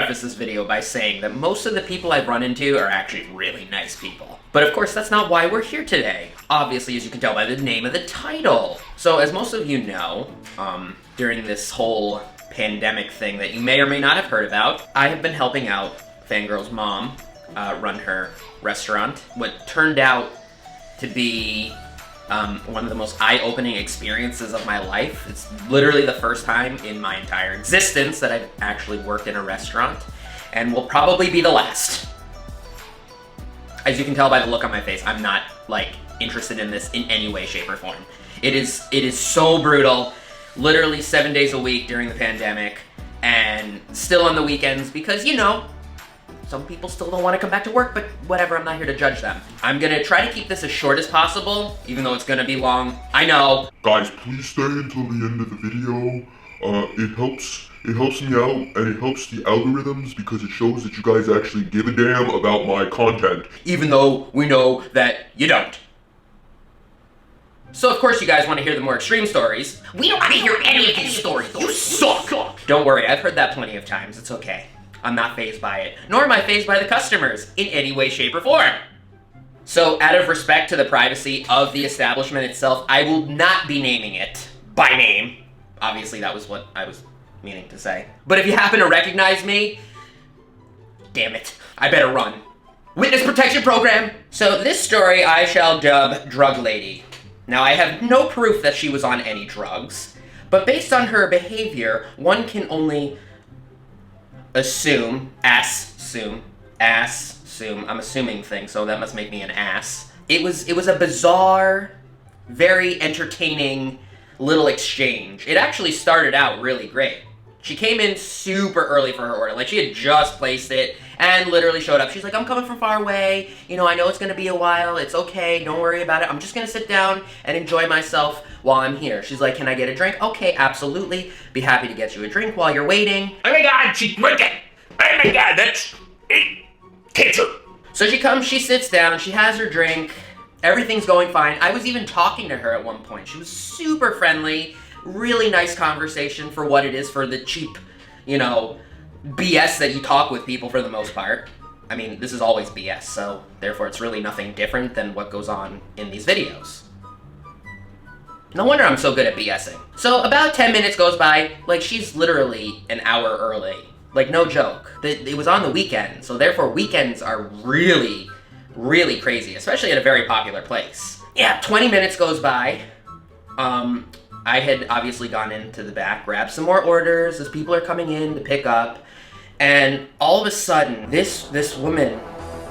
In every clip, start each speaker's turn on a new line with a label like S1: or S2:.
S1: preface this video by saying that most of the people I've run into are actually really nice people. But of course, that's not why we're here today. Obviously, as you can tell by the name of the title. So, as most of you know, during this whole pandemic thing that you may or may not have heard about, I have been helping out Fangirl's mom run her restaurant. What turned out to be one of the most eye-opening experiences of my life. It's literally the first time in my entire existence that I've actually worked in a restaurant, and will probably be the last. As you can tell by the look on my face, I'm not, like, interested in this in any way, shape, or form. It is so brutal, literally 7 days a week during the pandemic, and still on the weekends because, you know, some people still don't want to come back to work, but whatever, I'm not here to judge them. I'm gonna try to keep this as short as possible, even though it's gonna be long. I know.
S2: Guys, please stay until the end of the video. It helps me out, and it helps the algorithms because it shows that you guys actually give a damn about my content.
S1: Even though we know that you don't. So of course you guys want to hear the more extreme stories. We don't want to hear any of these stories. You suck! Don't worry, I've heard that plenty of times. It's okay. I'm not fazed by it, nor am I fazed by the customers in any way, shape, or form. So, out of respect to the privacy of the establishment itself, I will not be naming it by name. Obviously, that was what I was meaning to say. But if you happen to recognize me, damn it, I better run. Witness protection program! So, this story I shall dub Drug Lady. Now, I have no proof that she was on any drugs, but based on her behavior, one can only assume, I'm assuming things, so that must make me an ass. It was a bizarre, very entertaining little exchange. It actually started out really great. She came in super early for her order, like she had just placed it, and literally showed up. She's like, I'm coming from far away, you know, I know it's gonna be a while, it's okay, don't worry about it, I'm just gonna sit down and enjoy myself while I'm here. She's like, can I get a drink? Okay, absolutely, be happy to get you a drink while you're waiting.
S3: Oh my god, she's drinking! Oh my god, that's cancer!
S1: So she comes, she sits down, she has her drink, everything's going fine. I was even talking to her at one point. She was super friendly, really nice conversation for what it is, for the cheap, you know, BS that you talk with people for the most part. I mean, this is always BS, so therefore it's really nothing different than what goes on in these videos. No wonder I'm so good at BSing. So about 10 minutes goes by, like she's literally an hour early. Like, no joke. It was on the weekend, so therefore weekends are really, really crazy, especially at a very popular place. Yeah, 20 minutes goes by. I had obviously gone into the back, grabbed some more orders as people are coming in to pick up, and all of a sudden, this woman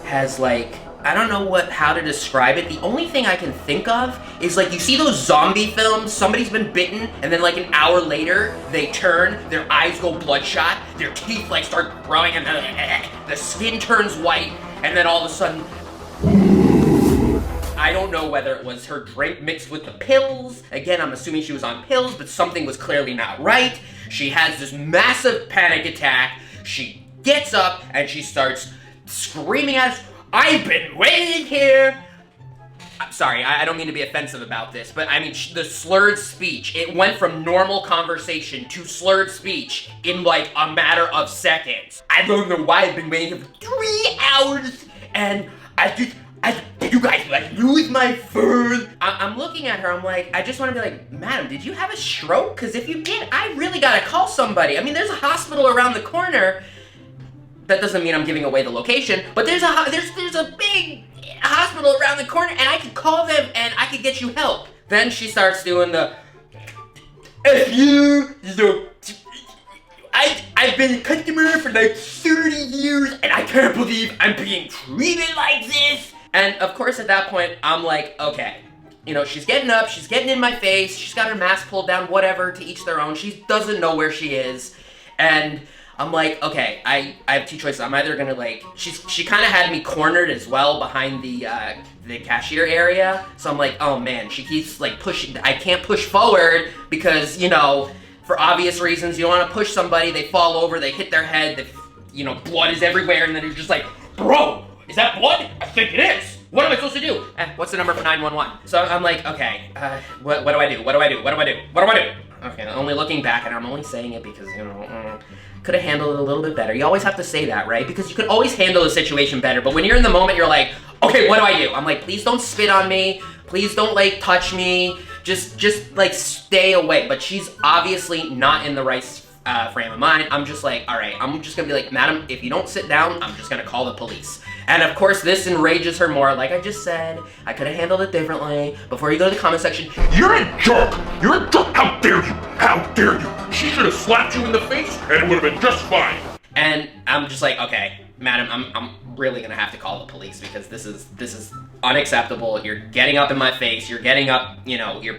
S1: has, like, I don't know how to describe it. The only thing I can think of is, like, you see those zombie films? Somebody's been bitten, and then like an hour later, they turn, their eyes go bloodshot, their teeth like start growing, and the skin turns white, and then all of a sudden, I don't know whether it was her drink mixed with the pills. Again, I'm assuming she was on pills, but something was clearly not right. She has this massive panic attack. She gets up, and she starts screaming at us, I've been waiting here! I'm sorry, I don't mean to be offensive about this, but I mean, the slurred speech, it went from normal conversation to slurred speech in like a matter of seconds. I don't know why I've been waiting here for 3 hours, and did you guys like lose my food? I'm looking at her, I'm like, I just want to be like, madam, did you have a stroke? Because if you did, I really gotta call somebody. I mean, there's a hospital around the corner. That doesn't mean I'm giving away the location, but there's a big hospital around the corner, and I could call them, and I could get you help. Then she starts doing the, I've been a customer for like 30 years, and I can't believe I'm being treated like this. And of course, at that point, I'm like, okay. You know, she's getting up, she's getting in my face, she's got her mask pulled down, whatever, to each their own. She doesn't know where she is, and I'm like, okay, I have two choices. I'm either gonna like, she kind of had me cornered as well behind the cashier area. So I'm like, oh man, she keeps like pushing. I can't push forward because, you know, for obvious reasons, you don't want to push somebody. They fall over, they hit their head. You know, blood is everywhere, and then you're just like, bro, is that blood? I think it is. What am I supposed to do? What's the number for 911? So I'm like, okay, what do I do? What do I do? What do I do? What do I do? Okay, only looking back, and I'm only saying it because, could have handled it a little bit better. You always have to say that, right? Because you could always handle the situation better, but when you're in the moment, you're like, okay, what do I do? I'm like, please don't spit on me. Please don't, like, touch me. Just like, stay away. But she's obviously not in the right frame of mind. I'm just like, all right, I'm just gonna be like, madam, if you don't sit down, I'm just gonna call the police. And of course, this enrages her more. Like I just said, I could have handled it differently. Before you go to the comment section,
S3: You're a jerk! You're a jerk! How dare you! How dare you! She should have slapped you in the face and it would have been just fine.
S1: and I'm just like, okay, madam, I'm really gonna have to call the police because this is unacceptable. You're getting up in my face. You're getting up. You're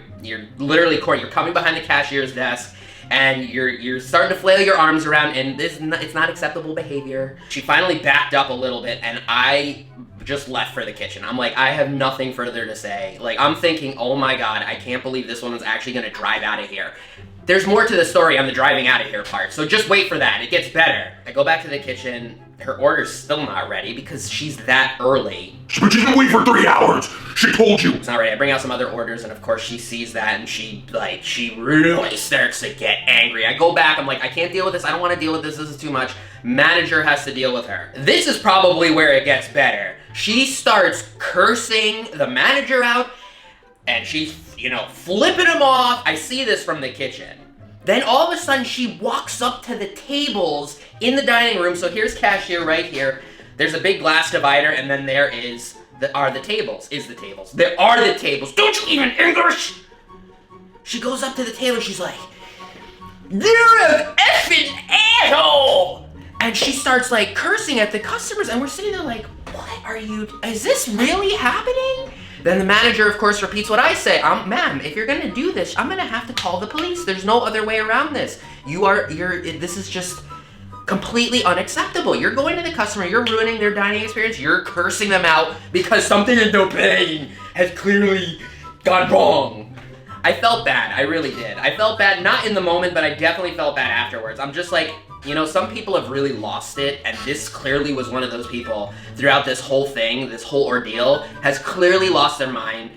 S1: literally you're coming behind the cashier's desk. And you're starting to flail your arms around, and it's not acceptable behavior. She finally backed up a little bit, and I just left for the kitchen. I'm like, I have nothing further to say. Like, I'm thinking, oh my god, I can't believe this woman's actually gonna drive out of here. There's more to the story on the driving out of here part, so just wait for that. It gets better. I go back to the kitchen. Her order's still not ready because she's that early.
S3: But she's been waiting for 3 hours! She told you!
S1: It's not ready. I bring out some other orders, and of course she sees that, and she really starts to get angry. I go back, I'm like, I can't deal with this. I don't want to deal with this. This is too much. Manager has to deal with her. This is probably where it gets better. She starts cursing the manager out, and she's, flipping him off. I see this from the kitchen. Then all of a sudden, she walks up to the tables in the dining room. So here's cashier right here. There's a big glass divider, and then there are the tables. There are the tables. Don't you even English? She goes up to the table, and she's like, you're an effing asshole! And she starts, like, cursing at the customers, and we're sitting there like, is this really happening? Then the manager, of course, repeats what I say. Ma'am, if you're gonna do this, I'm gonna have to call the police. There's no other way around this. This is just completely unacceptable. You're going to the customer, you're ruining their dining experience, you're cursing them out because something in their paying has clearly gone wrong. I felt bad, I really did. I felt bad, not in the moment, but I definitely felt bad afterwards. I'm just like, some people have really lost it, and this clearly was one of those people throughout this whole thing, this whole ordeal, has clearly lost their mind.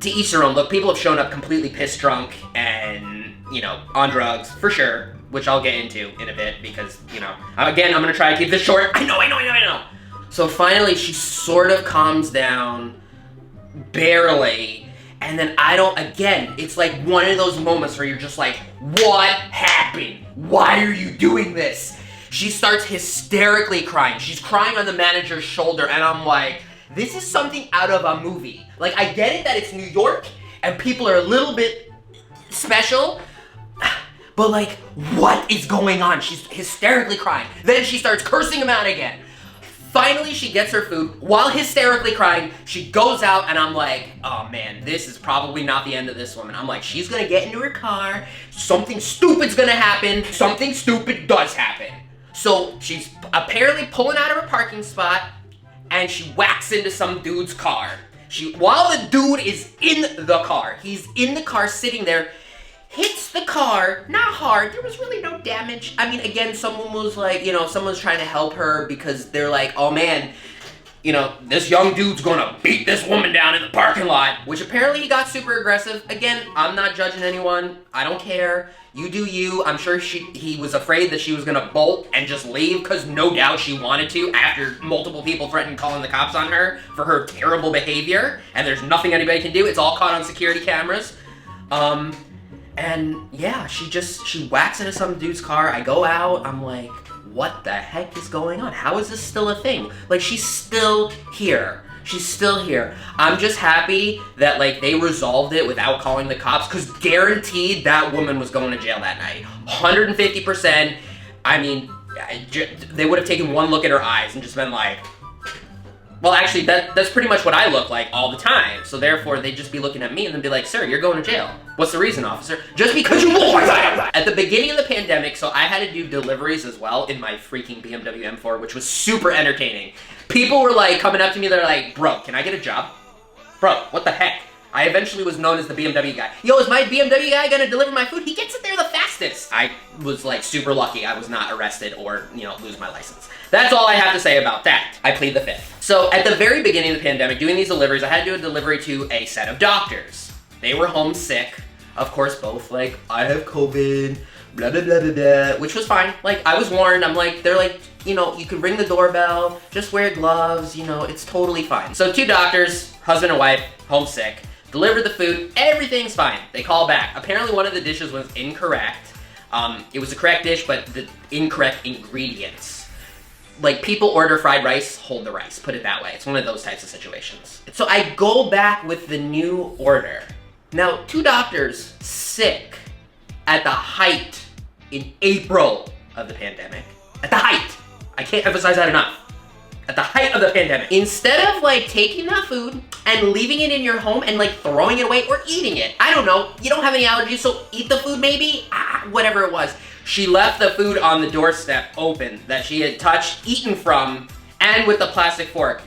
S1: To each their own. Look, people have shown up completely pissed drunk and, on drugs, for sure, which I'll get into in a bit because, again, I'm gonna try to keep this short. I know. So finally, she sort of calms down, barely, and then it's like one of those moments where you're just like, what happened? Why are you doing this? She starts hysterically crying. She's crying on the manager's shoulder, and I'm like, this is something out of a movie. Like, I get it that it's New York, and people are a little bit special, but like, what is going on? She's hysterically crying. Then she starts cursing him out again. Finally, she gets her food. While hysterically crying, she goes out, and I'm like, oh man, this is probably not the end of this woman. I'm like, she's gonna get into her car, something stupid's gonna happen, something stupid does happen. So she's apparently pulling out of her parking spot, and she whacks into some dude's car. While the dude is in the car, he's in the car sitting there, hits the car, not hard, there was really no damage. I mean, again, someone was like, someone's trying to help her because they're like, oh man, this young dude's gonna beat this woman down in the parking lot, which apparently he got super aggressive. Again, I'm not judging anyone, I don't care, you do you. I'm sure he was afraid that she was gonna bolt and just leave, because no doubt she wanted to after multiple people threatened calling the cops on her for her terrible behavior, and there's nothing anybody can do, it's all caught on security cameras. And yeah, she whacks into some dude's car. I go out, I'm like, what the heck is going on? How is this still a thing? Like, she's still here. She's still here. I'm just happy that, they resolved it without calling the cops, because guaranteed that woman was going to jail that night. 150%. I mean, they would have taken one look at her eyes and just been like, well, actually, that's pretty much what I look like all the time. So therefore, they'd just be looking at me and then be like, sir, you're going to jail. What's the reason, officer? Just because you look like that! At the beginning of the pandemic, so I had to do deliveries as well in my freaking BMW M4, which was super entertaining. People were coming up to me, they're like, bro, can I get a job? Bro, what the heck? I eventually was known as the BMW guy. Yo, is my BMW guy gonna deliver my food? He gets it there the fastest. I was super lucky I was not arrested or, lose my license. That's all I have to say about that. I plead the fifth. So at the very beginning of the pandemic, doing these deliveries, I had to do a delivery to a set of doctors. They were homesick. of course, both like, I have COVID, blah, blah, blah, blah, blah, which was fine. Like, I was warned. I'm like, they're like, you know, you can ring the doorbell, just wear gloves, you know, it's totally fine. So 2 doctors, husband and wife, homesick, deliver the food, everything's fine. They call back. Apparently one of the dishes was incorrect. It was the correct dish, but the incorrect ingredients. Like, people order fried rice, hold the rice, put it that way. It's one of those types of situations. So I go back with the new order. Now, 2 doctors sick at the height in April of the pandemic. At the height. I can't emphasize that enough. At the height of the pandemic. Instead of like taking that food and leaving it in your home and like throwing it away or eating it. I don't know. You don't have any allergies, so eat the food maybe? Whatever it was. She left the food on the doorstep open that she had touched, eaten from, and with the plastic fork.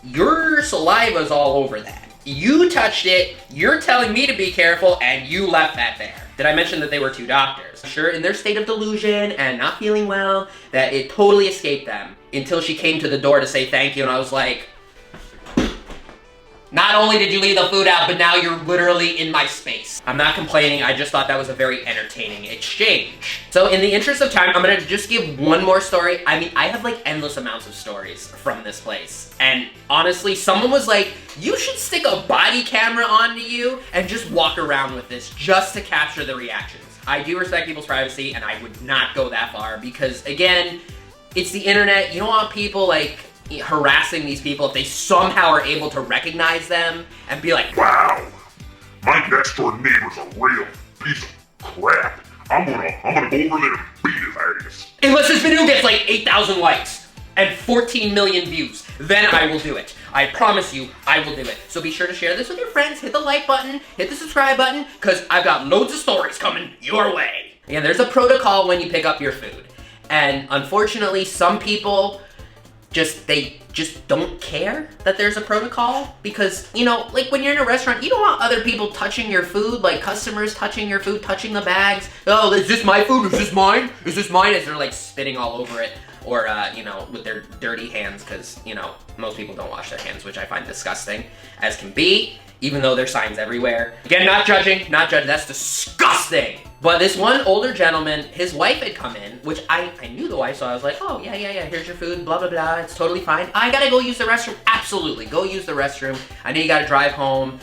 S1: Your saliva's all over that. You touched it, you're telling me to be careful, and you left that there. Did I mention that they were 2 doctors? Sure, in their state of delusion and not feeling well, that it totally escaped them until she came to the door to say thank you, and I was like, not only did you leave the food out, but now you're literally in my space. I'm not complaining, I just thought that was a very entertaining exchange. So in the interest of time, I'm gonna just give one more story. I mean, I have like endless amounts of stories from this place. And honestly, someone was like, you should stick a body camera onto you and just walk around with this just to capture the reactions. I do respect people's privacy, and I would not go that far because, again, it's the internet. You don't want people like harassing these people if they somehow are able to recognize them and be like,
S3: Wow, my next door neighbor's a real piece of crap. I'm gonna go over there and beat his ass.
S1: unless this video gets like 8,000 likes and 14 million views, then I will do it. I promise you, I will do it. So be sure to share this with your friends, hit the like button, hit the subscribe button, because I've got loads of stories coming your way. And there's a protocol when you pick up your food. And unfortunately, some people they just don't care that there's a protocol because, you know, like when you're in a restaurant, you don't want other people touching your food, like customers touching your food, touching the bags. Oh, is this my food? Is this mine? Is this mine? As they're like spitting all over it or, you know, with their dirty hands because, you know, most people don't wash their hands, which I find disgusting as can be, even though there's signs everywhere. Again, not judging, that's disgusting. But this one older gentleman, his wife had come in, which I knew the wife, so I was like, oh, yeah, here's your food, blah, blah, blah, it's totally fine. I gotta go use the restroom. Absolutely, go use the restroom. I know you gotta drive home.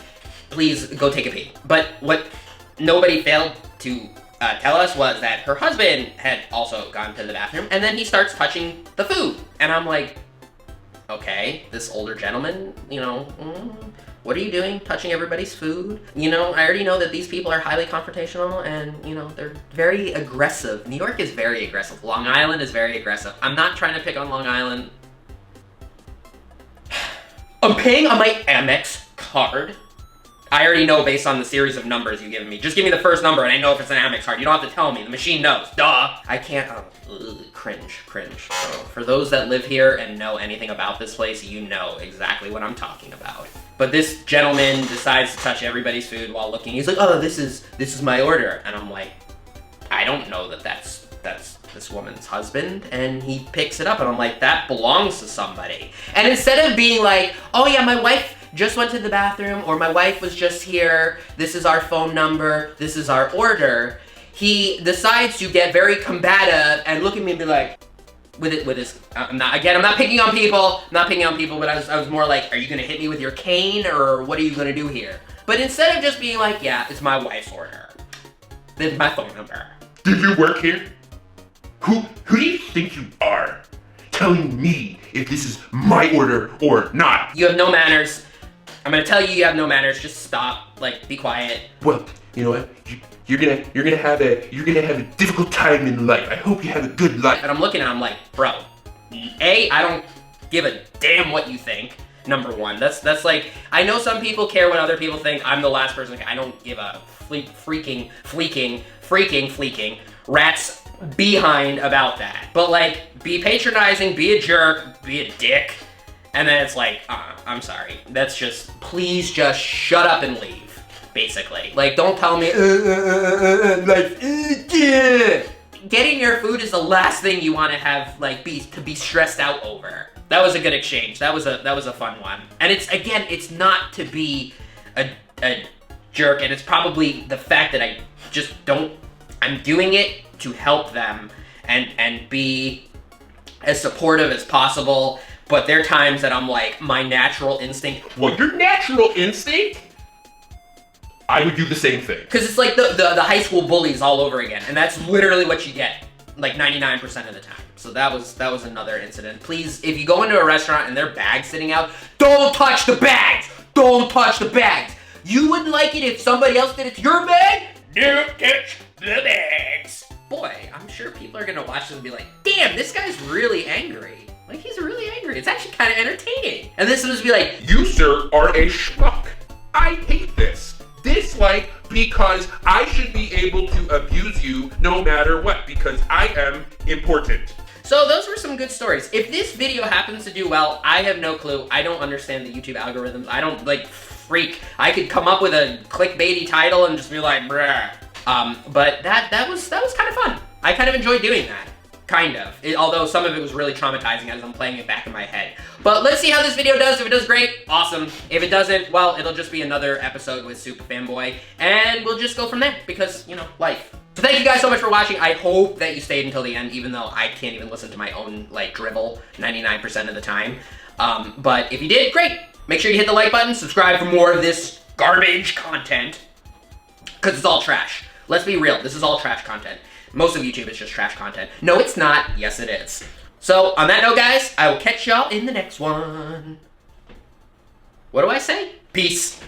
S1: Please go take a pee. But what nobody failed to tell us was that her husband had also gone to the bathroom, and then he starts touching the food. And I'm like, okay, this older gentleman, you know, what are you doing touching everybody's food? You know, I already know that these people are highly confrontational and, you know, they're very aggressive. New York is very aggressive. Long Island is very aggressive. I'm not trying to pick on Long Island. I'm paying on my Amex card. I already know based on the series of numbers you've given me. Just give me the first number and I know if it's an Amex card. You don't have to tell me. The machine knows. Duh. I can't, cringe. So for those that live here and know anything about this place, you know exactly what I'm talking about. But this gentleman decides to touch everybody's food while looking. He's like, oh, this is my order. And I'm like, I don't know that that's this woman's husband. And he picks it up and I'm like, that belongs to somebody. And instead of being like, oh yeah, my wife just went to the bathroom, or my wife was just here, this is our phone number, this is our order, he decides to get very combative and look at me and be like, with his, I'm not picking on people, but I was more like, are you gonna hit me with your cane, or what are you gonna do here? But instead of just being like, yeah, it's my wife's order, this is my phone number.
S3: Do you work here? Who do you think you are? Telling me if this is my order or not.
S1: You have no manners. I'm gonna tell you have no manners. Just stop. Like, be quiet.
S3: Well, you know what? You're gonna have a difficult time in life. I hope you have a good life.
S1: And I'm looking at him like, bro, A, I don't give a damn what you think. Number one, that's like, I know some people care what other people think. I'm the last person. I don't give a freaking rat's behind about that. But like, be patronizing, be a jerk, be a dick. And then it's like, I'm sorry. That's just, please just shut up and leave, basically. Like, don't tell me, like, getting your food is the last thing you want to have, like, be stressed out over. That was a good exchange. That was a fun one. And it's, again, it's not to be a jerk, and it's probably the fact that I just don't, I'm doing it to help them and be as supportive as possible, but there are times that I'm like, my natural instinct.
S3: Well, your natural instinct? I would do the same thing.
S1: Because it's like the high school bullies all over again, and that's literally what you get, like 99% of the time. So that was another incident. Please, if you go into a restaurant and there are bags sitting out, don't touch the bags! Don't touch the bags! You wouldn't like it if somebody else did it to your bag? Don't touch the bags! Boy, I'm sure people are gonna watch this and be like, damn, this guy's really angry. Like, he's really angry. It's actually kind of entertaining. And this one's be like,
S3: You, sir, are a schmuck. I hate this. Dislike because I should be able to abuse you no matter what, because I am important.
S1: so those were some good stories. If this video happens to do well, I have no clue. I don't understand the YouTube algorithms. I don't, like, freak. I could come up with a clickbaity title and just be like, bruh. But that was kind of fun. I kind of enjoyed doing that. Kind of. Although some of it was really traumatizing as I'm playing it back in my head. But let's see how this video does. If it does great, awesome. If it doesn't, well, it'll just be another episode with Super Fanboi. And we'll just go from there because, you know, life. So thank you guys so much for watching. I hope that you stayed until the end, even though I can't even listen to my own, like, dribble 99% of the time. But if you did, great. Make sure you hit the like button, subscribe for more of this garbage content. Because it's all trash. Let's be real, this is all trash content. Most of YouTube is just trash content. No, it's not. Yes, it is. So, on that note, guys, I will catch y'all in the next one. What do I say? Peace.